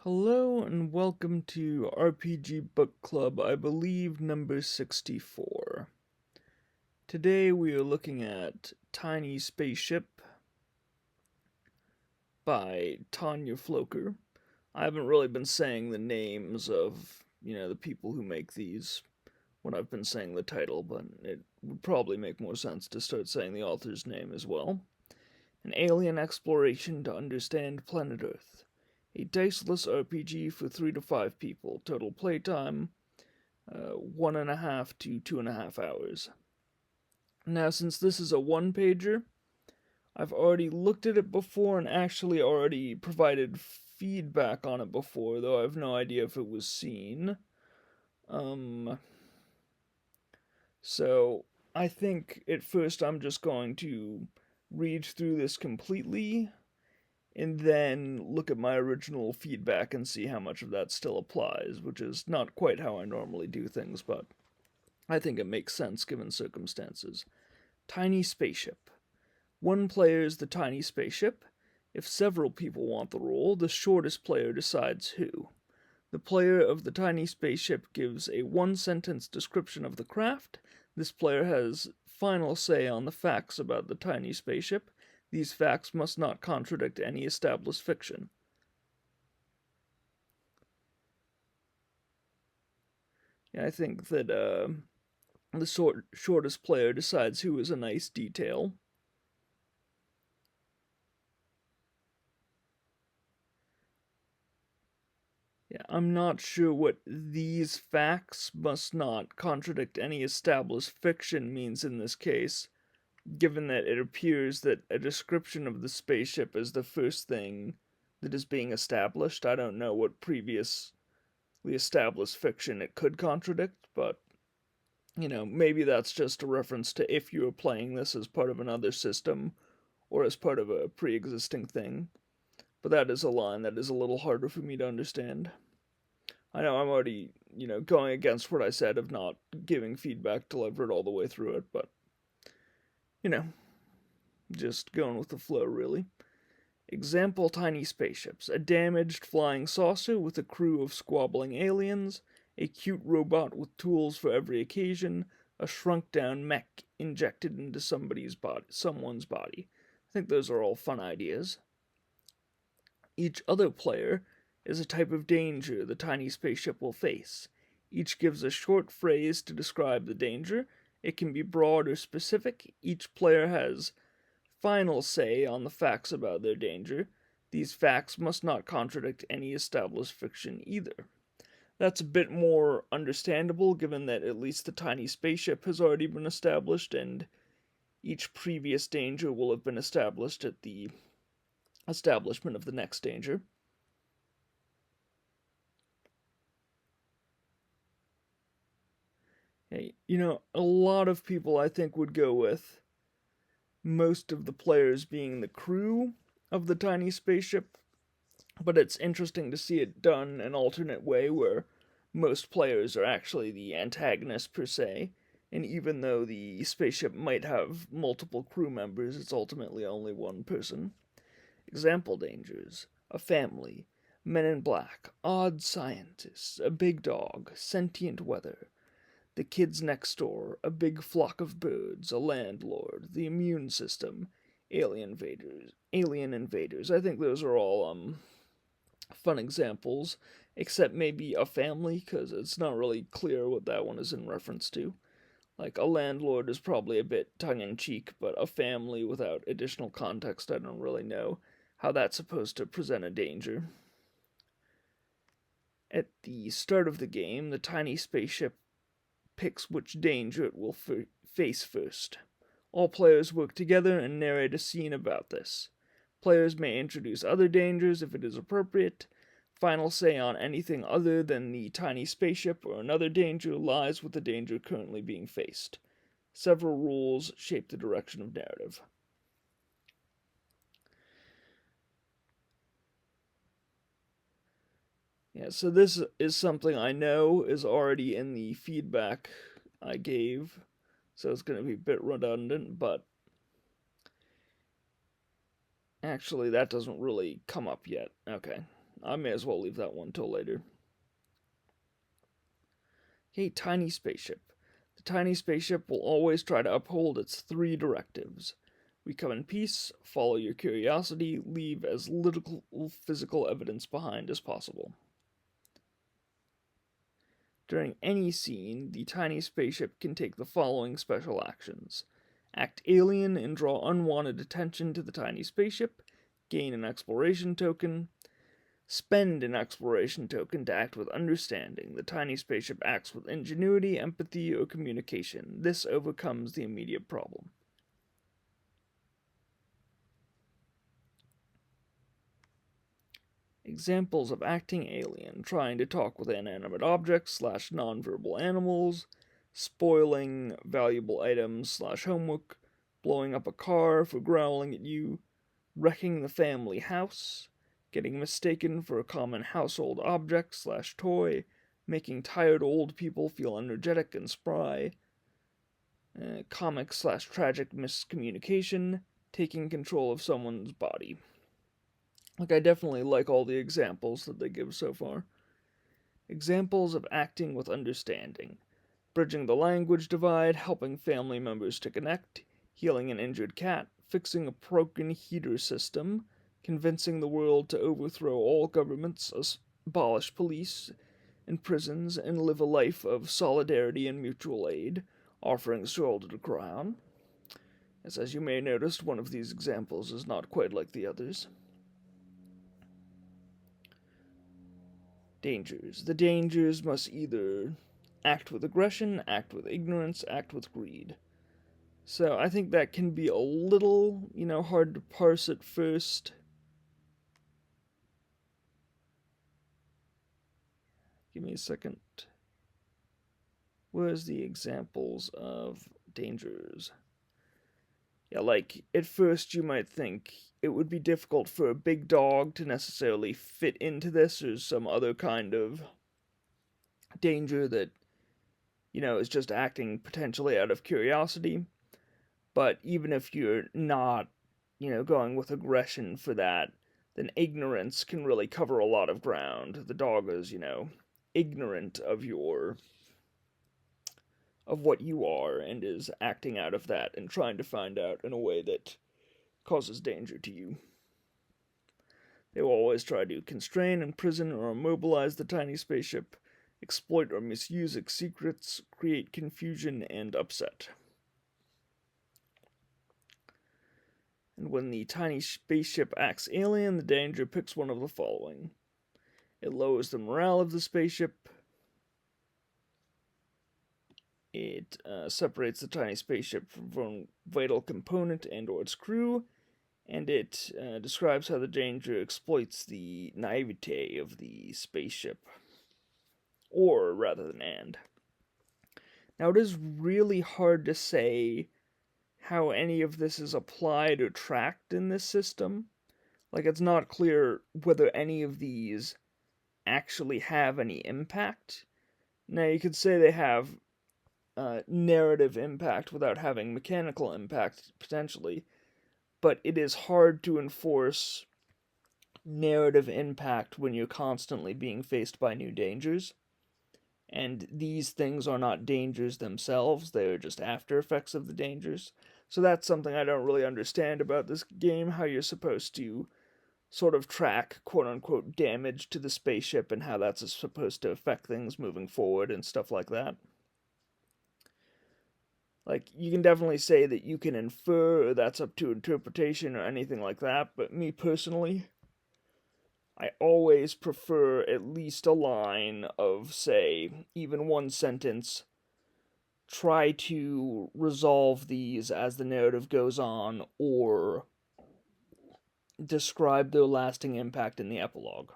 Hello and welcome to RPG Book Club, I believe number 64. Today we are looking at Tiny Spaceship by Tanya Floker. I haven't really been saying the names of, the people who make these when I've been saying the title, but it would probably make more sense to start saying the author's name as well. An alien exploration to understand planet Earth. A diceless RPG for 3 to 5 people. Total playtime 1.5 to 2.5 hours. Now, since this is a one pager, I've already looked at it before and actually already provided feedback on it before, though I have no idea if it was seen. So I think at first I'm just going to read through this completely and then look at my original feedback and see how much of that still applies, which is not quite how I normally do things, but I think it makes sense given circumstances. Tiny Spaceship. One player is the Tiny Spaceship. If several people want the role, the shortest player decides who. The player of the Tiny Spaceship gives a one-sentence description of the craft. This player has final say on the facts about the Tiny Spaceship. These facts must not contradict any established fiction. Yeah, I think that the shortest player decides who is a nice detail. Yeah, I'm not sure what these facts must not contradict any established fiction means in this case, given that it appears that a description of the spaceship is the first thing that is being established. I don't know what previously established fiction it could contradict, but, maybe that's just a reference to if you were playing this as part of another system or as part of a pre existing thing. But that is a line that is a little harder for me to understand. I know I'm already, going against what I said of not giving feedback till I've read all the way through it, but you know, just going with the flow, really. Example: Tiny Spaceships. A damaged flying saucer with a crew of squabbling aliens, a cute robot with tools for every occasion, a shrunk down mech injected into someone's body. I think those are all fun ideas. Each other player is a type of danger the Tiny Spaceship will face. Each gives a short phrase to describe the danger. It can be broad or specific. Each player has final say on the facts about their danger. These facts must not contradict any established fiction either. That's a bit more understandable given that at least the Tiny Spaceship has already been established and each previous danger will have been established at the establishment of the next danger. Hey, a lot of people I think would go with most of the players being the crew of the Tiny Spaceship, but it's interesting to see it done an alternate way where most players are actually the antagonists per se, and even though the spaceship might have multiple crew members, it's ultimately only one person. Example dangers: a family, men in black, odd scientists, a big dog, sentient weather, the kids next door, a big flock of birds, a landlord, the immune system, alien invaders. I think those are all fun examples, except maybe a family, because it's not really clear what that one is in reference to. Like, a landlord is probably a bit tongue-in-cheek, but a family without additional context, I don't really know how that's supposed to present a danger. At the start of the game, the Tiny Spaceship picks which danger it will face first. All players work together and narrate a scene about this. Players may introduce other dangers if it is appropriate. Final say on anything other than the Tiny Spaceship or another danger lies with the danger currently being faced. Several rules shape the direction of narrative. Yeah, so this is something I know is already in the feedback I gave, so it's going to be a bit redundant, but actually that doesn't really come up yet. Okay, I may as well leave that one till later. Okay, Tiny Spaceship. The Tiny Spaceship will always try to uphold its 3 directives. We come in peace, follow your curiosity, leave as little physical evidence behind as possible. During any scene, the Tiny Spaceship can take the following special actions: act alien and draw unwanted attention to the Tiny Spaceship, gain an exploration token, spend an exploration token to act with understanding. The Tiny Spaceship acts with ingenuity, empathy, or communication. This overcomes the immediate problem. Examples of acting alien: trying to talk with inanimate objects / nonverbal animals, spoiling valuable items / homework, blowing up a car for growling at you, wrecking the family house, getting mistaken for a common household object / toy, making tired old people feel energetic and spry, comic / tragic miscommunication, taking control of someone's body. I definitely like all the examples that they give so far. Examples of acting with understanding: bridging the language divide, helping family members to connect, healing an injured cat, fixing a broken heater system, convincing the world to overthrow all governments, abolish police and prisons, and live a life of solidarity and mutual aid, offering shoulder to crown. As you may have noticed, one of these examples is not quite like the others. Dangers. The dangers must either act with aggression, act with ignorance, act with greed. So I think that can be a little, hard to parse at first. Give me a second. Where's the examples of dangers? Yeah, at first you might think it would be difficult for a big dog to necessarily fit into this, or some other kind of danger that, is just acting potentially out of curiosity. But even if you're not, going with aggression for that, then ignorance can really cover a lot of ground. The dog is, ignorant of what you are, and is acting out of that and trying to find out in a way that causes danger to you. They will always try to constrain, imprison, or immobilize the Tiny Spaceship, exploit or misuse its secrets, create confusion and upset. And when the Tiny Spaceship acts alien, the danger picks one of the following: it lowers the morale of the spaceship, it separates the Tiny Spaceship from a vital component and or its crew, and it describes how the danger exploits the naivete of the spaceship. Or, rather than and. Now, it is really hard to say how any of this is applied or tracked in this system. It's not clear whether any of these actually have any impact. Now, you could say they have narrative impact without having mechanical impact, potentially, but it is hard to enforce narrative impact when you're constantly being faced by new dangers. And these things are not dangers themselves, they're just after effects of the dangers. So that's something I don't really understand about this game, how you're supposed to sort of track quote-unquote damage to the spaceship and how that's supposed to affect things moving forward and stuff like that. You can definitely say that you can infer, or that's up to interpretation or anything like that, but me personally, I always prefer at least a line of, say, even one sentence. Try to resolve these as the narrative goes on, or describe their lasting impact in the epilogue.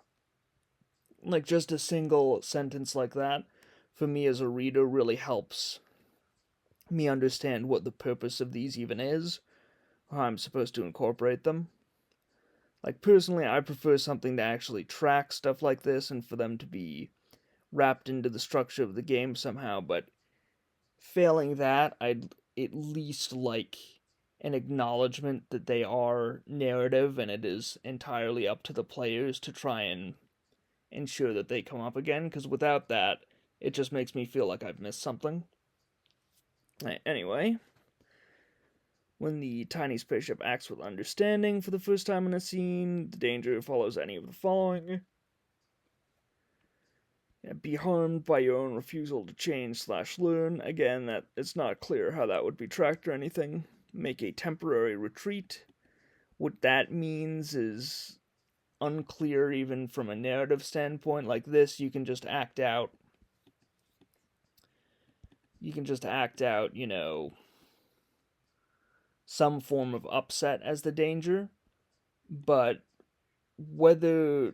Just a single sentence like that, for me as a reader, really helps me understand what the purpose of these even is, or how I'm supposed to incorporate them. Personally, I prefer something to actually track stuff like this and for them to be wrapped into the structure of the game somehow, but failing that, I'd at least like an acknowledgement that they are narrative and it is entirely up to the players to try and ensure that they come up again, because without that, it just makes me feel like I've missed something. Anyway, when the tiny spaceship acts with understanding for the first time in a scene, the danger follows any of the following. Be harmed by your own refusal to change/learn. Again, that it's not clear how that would be tracked or anything. Make a temporary retreat. What that means is unclear even from a narrative standpoint. Like this, you can just act out, some form of upset as the danger, but whether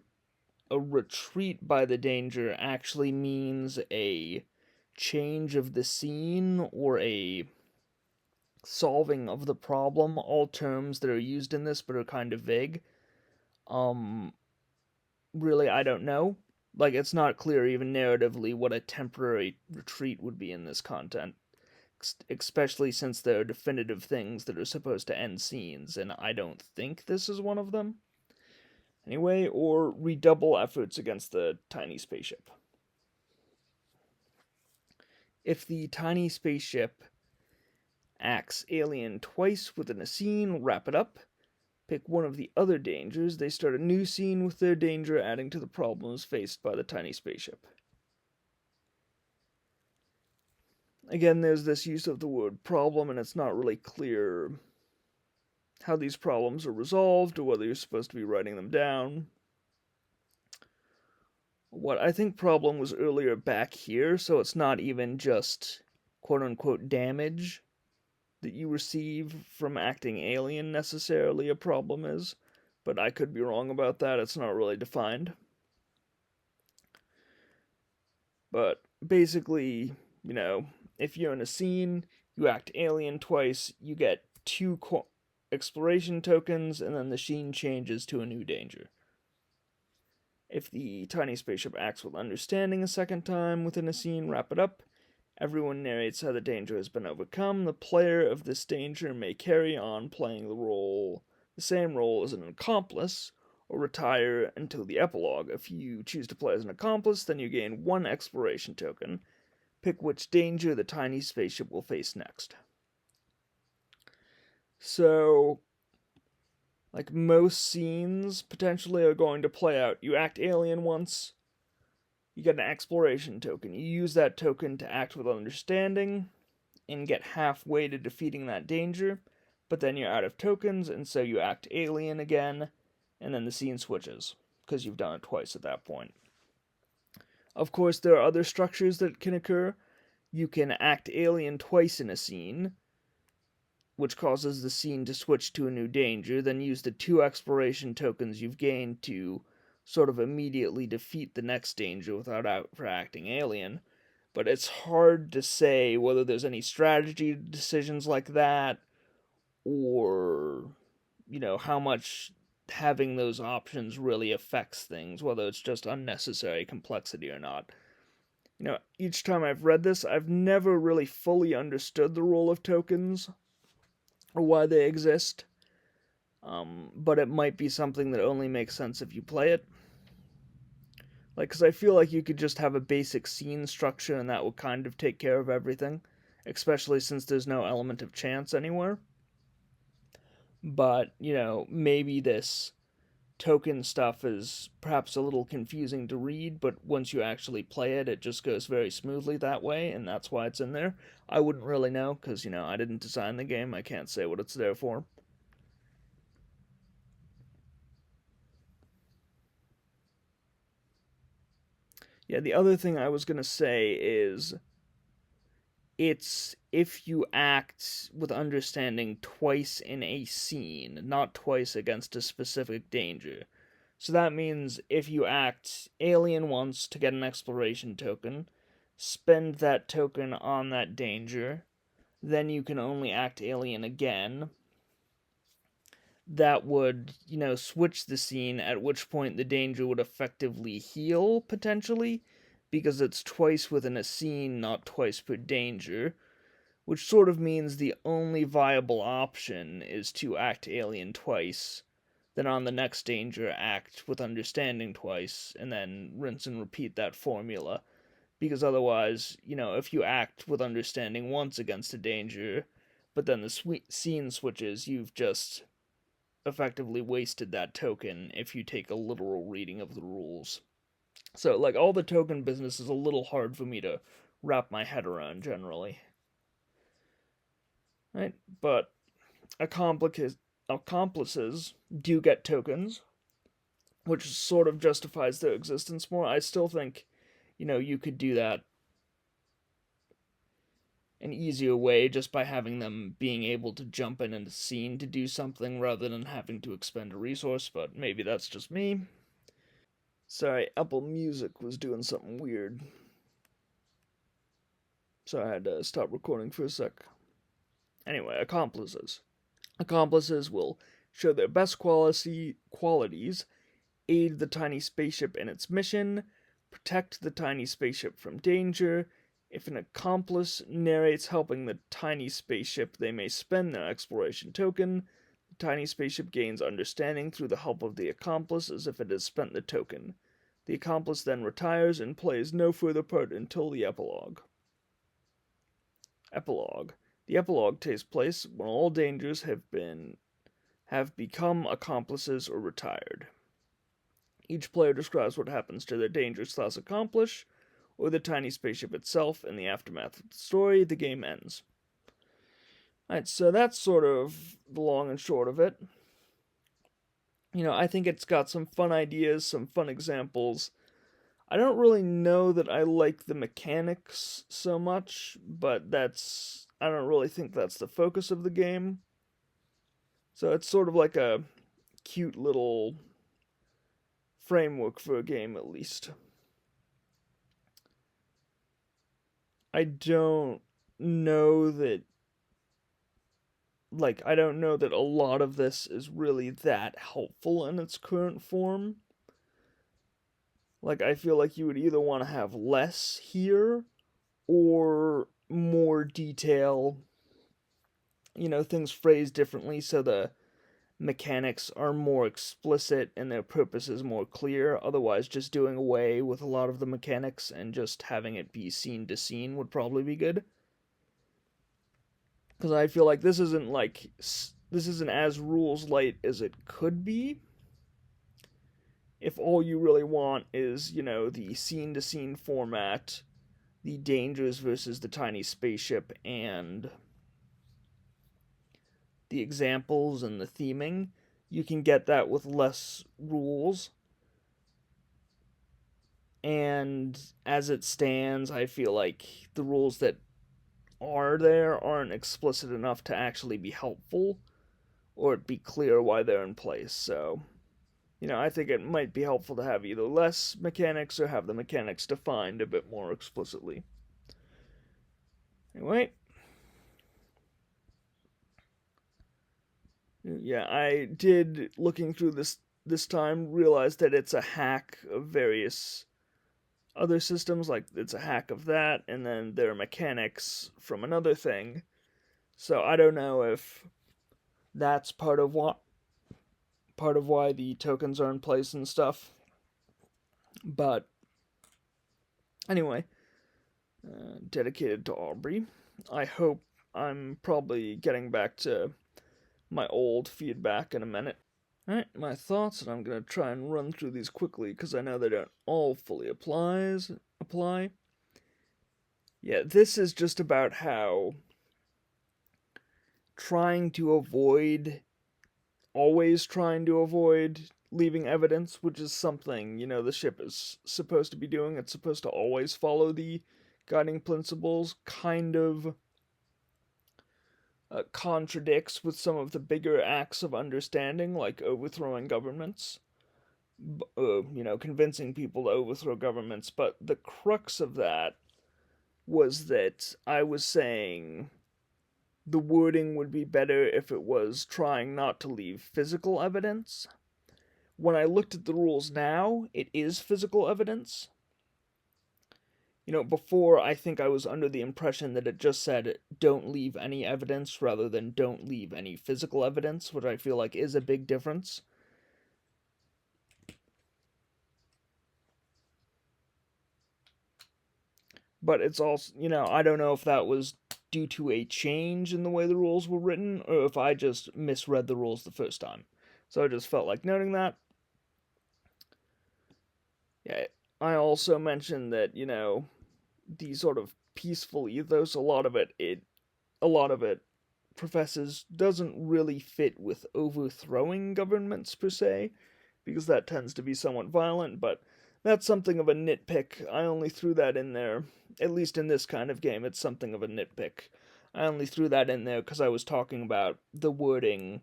a retreat by the danger actually means a change of the scene or a solving of the problem, all terms that are used in this but are kind of vague. Really, I don't know. Like, it's not clear even narratively what a temporary retreat would be in this content, especially since there are definitive things that are supposed to end scenes, and I don't think this is one of them. Anyway, or redouble efforts against the tiny spaceship. If the tiny spaceship acts alien twice within a scene, wrap it up. Pick one of the other dangers. They start a new scene with their danger adding to the problems faced by the tiny spaceship. Again, there's this use of the word problem, and it's not really clear how these problems are resolved or whether you're supposed to be writing them down. What I think problem was earlier back here, so it's not even just quote-unquote damage that you receive from acting alien necessarily a problem is, but I could be wrong about that. It's not really defined. But basically, if you're in a scene, you act alien twice, you get 2 exploration tokens, and then the scene changes to a new danger. If the tiny spaceship acts with understanding a second time within a scene, wrap it up. Everyone narrates how the danger has been overcome. The player of this danger may carry on playing the same role as an accomplice, or retire until the epilogue. If you choose to play as an accomplice, then you gain 1 exploration token. Pick which danger the tiny spaceship will face next. So, like most scenes potentially are going to play out. You act alien once, you get an exploration token. You use that token to act with understanding and get halfway to defeating that danger, but then you're out of tokens, and so you act alien again, and then the scene switches, because you've done it twice at that point. Of course, there are other structures that can occur. You can act alien twice in a scene, which causes the scene to switch to a new danger, then use the 2 exploration tokens you've gained to sort of immediately defeat the next danger without acting alien. But it's hard to say whether there's any strategy decisions like that, or, how much having those options really affects things, whether it's just unnecessary complexity or not. Each time I've read this, I've never really fully understood the role of tokens or why they exist. But it might be something that only makes sense if you play it. Because I feel like you could just have a basic scene structure and that will kind of take care of everything, especially since there's no element of chance anywhere. But, maybe this token stuff is perhaps a little confusing to read, but once you actually play it, it just goes very smoothly that way, and that's why it's in there. I wouldn't really know, because, I didn't design the game. I can't say what it's there for. Yeah, the other thing I was going to say is it's if you act with understanding twice in a scene, not twice against a specific danger. So that means if you act alien once to get an exploration token, spend that token on that danger, then you can only act alien again. That would, switch the scene, at which point the danger would effectively heal, potentially, because it's twice within a scene, not twice per danger, which sort of means the only viable option is to act alien twice, then on the next danger act with understanding twice, and then rinse and repeat that formula. Because otherwise, if you act with understanding once against a danger, but then the scene switches, you've just effectively wasted that token if you take a literal reading of the rules. So, like, all the token business is a little hard for me to wrap my head around generally. Right? But accomplices do get tokens, which sort of justifies their existence more. I still think, you could do that an easier way just by having them being able to jump in a scene to do something rather than having to expend a resource, but maybe that's just me. Sorry, Apple Music was doing something weird. So I had to stop recording for a sec. Anyway, accomplices. Accomplices will show their best qualities, aid the tiny spaceship in its mission, protect the tiny spaceship from danger. If an accomplice narrates helping the tiny spaceship, they may spend their exploration token. The tiny spaceship gains understanding through the help of the accomplice as if it has spent the token. The accomplice then retires and plays no further part until the epilogue. Epilogue. The epilogue takes place when all dangers have become accomplices or retired. Each player describes what happens to their danger/accomplice, or the tiny spaceship itself. In the aftermath of the story, the game ends. Alright, so that's sort of the long and short of it. I think it's got some fun ideas, some fun examples. I don't really know that I like the mechanics so much, but I don't really think that's the focus of the game. So it's sort of like a cute little framework for a game, at least. I don't know that a lot of this is really that helpful in its current form. Like, I feel like you would either want to have less here or more detail, things phrased differently so the mechanics are more explicit and their purpose is more clear. Otherwise, just doing away with a lot of the mechanics and just having it be scene to scene would probably be good. Because I feel like this isn't as rules light as it could be. If all you really want is, the scene to scene format, the dangers versus the tiny spaceship, and the examples and the theming, you can get that with less rules. And as it stands, I feel like the rules that are there aren't explicit enough to actually be helpful or be clear why they're in place. So, I think it might be helpful to have either less mechanics or have the mechanics defined a bit more explicitly. Anyway. Yeah, I did, looking through this time, realize that it's a hack of various other systems, like it's a hack of that, and then there are mechanics from another thing. So I don't know if that's part of why the tokens are in place and stuff. But anyway, dedicated to Aubrey. I hope I'm probably getting back to my old feedback in a minute. Alright, my thoughts, and I'm going to try and run through these quickly because I know they don't all fully apply. Yeah, this is just about how always trying to avoid leaving evidence, which is something, the ship is supposed to be doing. It's supposed to always follow the guiding principles, kind of contradicts with some of the bigger acts of understanding, like overthrowing governments, convincing people to overthrow governments. But the crux of that was that I was saying the wording would be better if it was trying not to leave physical evidence. When I looked at the rules now, it is physical evidence. Before, I think I was under the impression that it just said don't leave any evidence rather than don't leave any physical evidence, which I feel like is a big difference. but it's also, I don't know if that was due to a change in the way the rules were written or if I just misread the rules the first time. So I just felt like noting that. Yeah, I also mentioned that, the sort of peaceful ethos, a lot of it professes doesn't really fit with overthrowing governments per se, because that tends to be somewhat violent, but that's something of a nitpick. I only threw that in there, at least in this kind of game, it's something of a nitpick. I only threw that in there because I was talking about the wording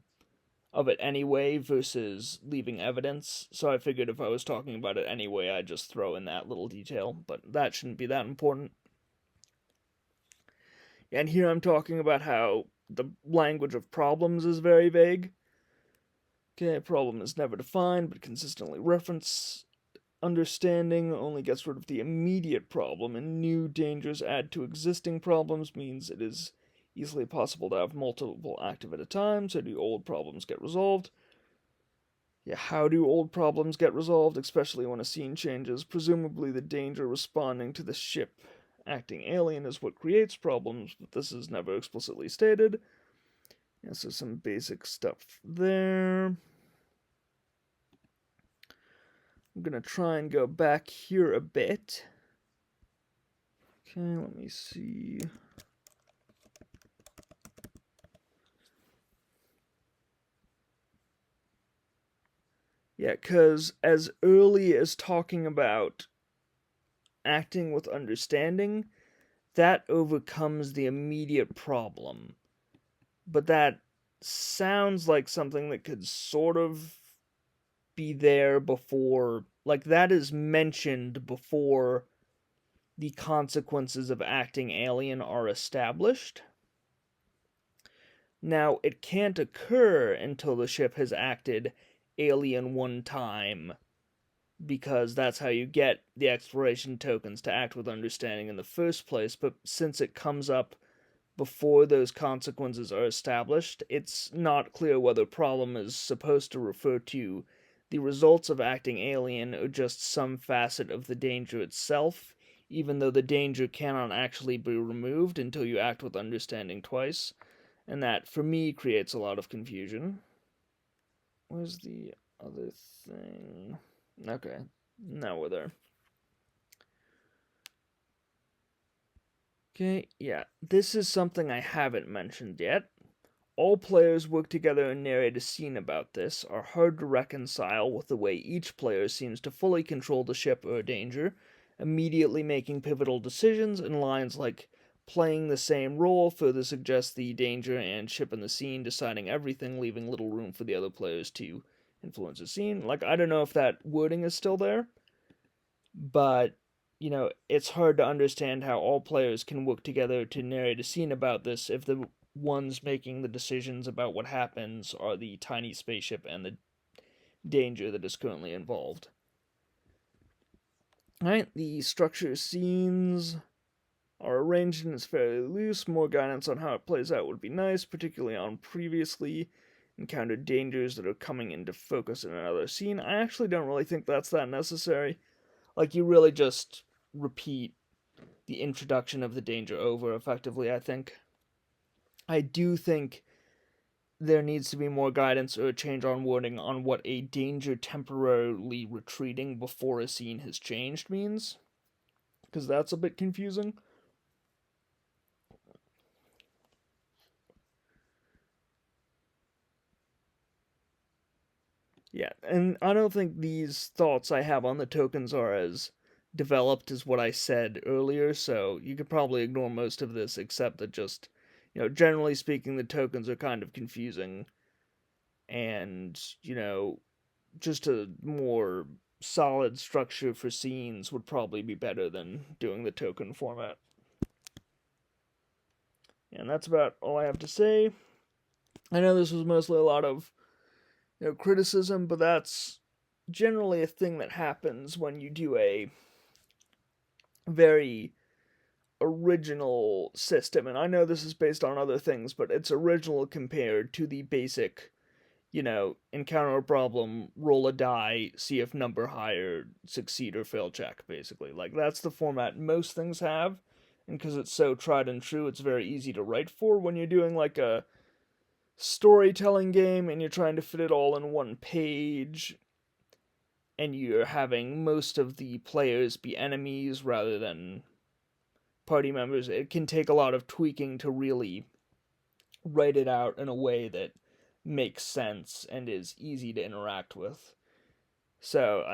of it anyway versus leaving evidence, so I figured if I was talking about it anyway, I'd just throw in that little detail, but that shouldn't be that important. And here I'm talking about how the language of problems is very vague. Okay, a problem is never defined, but consistently referenced. Understanding only gets rid of the immediate problem, and new dangers add to existing problems means it is easily possible to have multiple active at a time. So do old problems get resolved? Yeah, how do old problems get resolved, especially when a scene changes? Presumably the danger responding to the ship acting alien is what creates problems, but this is never explicitly stated. Yeah, so some basic stuff there. I'm gonna try and go back here a bit. Okay, let me see. Yeah, because as early as talking about acting with understanding, that overcomes the immediate problem. But that sounds like something that could sort of be there before, like, that is mentioned before the consequences of acting alien are established. Now, it can't occur until the ship has acted alien one time, because that's how you get the exploration tokens to act with understanding in the first place. But since it comes up before those consequences are established, it's not clear whether problem is supposed to refer to the results of acting alien or just some facet of the danger itself, even though the danger cannot actually be removed until you act with understanding twice. And that, for me, creates a lot of confusion. Where's the other thing? Okay, now we're there. Okay, yeah, this is something I haven't mentioned yet. All players work together and narrate a scene about this, are hard to reconcile with the way each player seems to fully control the ship or danger, immediately making pivotal decisions, and lines like playing the same role further suggest the danger and ship in the scene deciding everything, leaving little room for the other players to influence the scene. Like, I don't know if that wording is still there, but it's hard to understand how all players can work together to narrate a scene about this if the ones making the decisions about what happens are the tiny spaceship and the danger that is currently involved. Alright, the structure scenes are arranged and is fairly loose. More guidance on how it plays out would be nice, particularly on previously encountered dangers that are coming into focus in another scene. I actually don't really think that's that necessary. Like, you really just repeat the introduction of the danger over effectively, I think. I do think there needs to be more guidance or a change on wording on what a danger temporarily retreating before a scene has changed means, because that's a bit confusing. Yeah, and I don't think these thoughts I have on the tokens are as developed as what I said earlier, so you could probably ignore most of this except that just, generally speaking, the tokens are kind of confusing, and, just a more solid structure for scenes would probably be better than doing the token format. And that's about all I have to say. I know this was mostly a lot of criticism, but that's generally a thing that happens when you do a very original system. And I know this is based on other things, but it's original compared to the basic, encounter a problem, roll a die, see if number higher, succeed or fail check, basically. Like, that's the format most things have. and because it's so tried and true, it's very easy to write for. When you're doing like a storytelling game and you're trying to fit it all in one page, and you're having most of the players be enemies rather than party members, it can take a lot of tweaking to really write it out in a way that makes sense and is easy to interact with. So,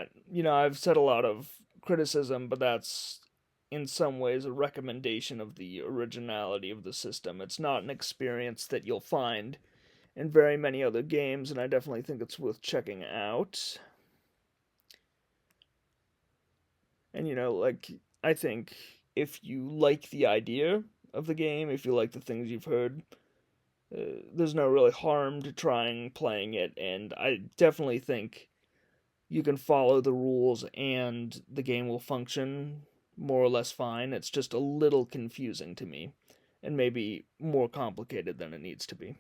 I've said a lot of criticism, but that's in some ways a recommendation of the originality of the system. It's not an experience that you'll find in very many other games, and I definitely think it's worth checking out. And, I think if you like the idea of the game, if you like the things you've heard, there's no really harm to trying playing it, and I definitely think you can follow the rules and the game will function more or less fine. It's just a little confusing to me, and maybe more complicated than it needs to be.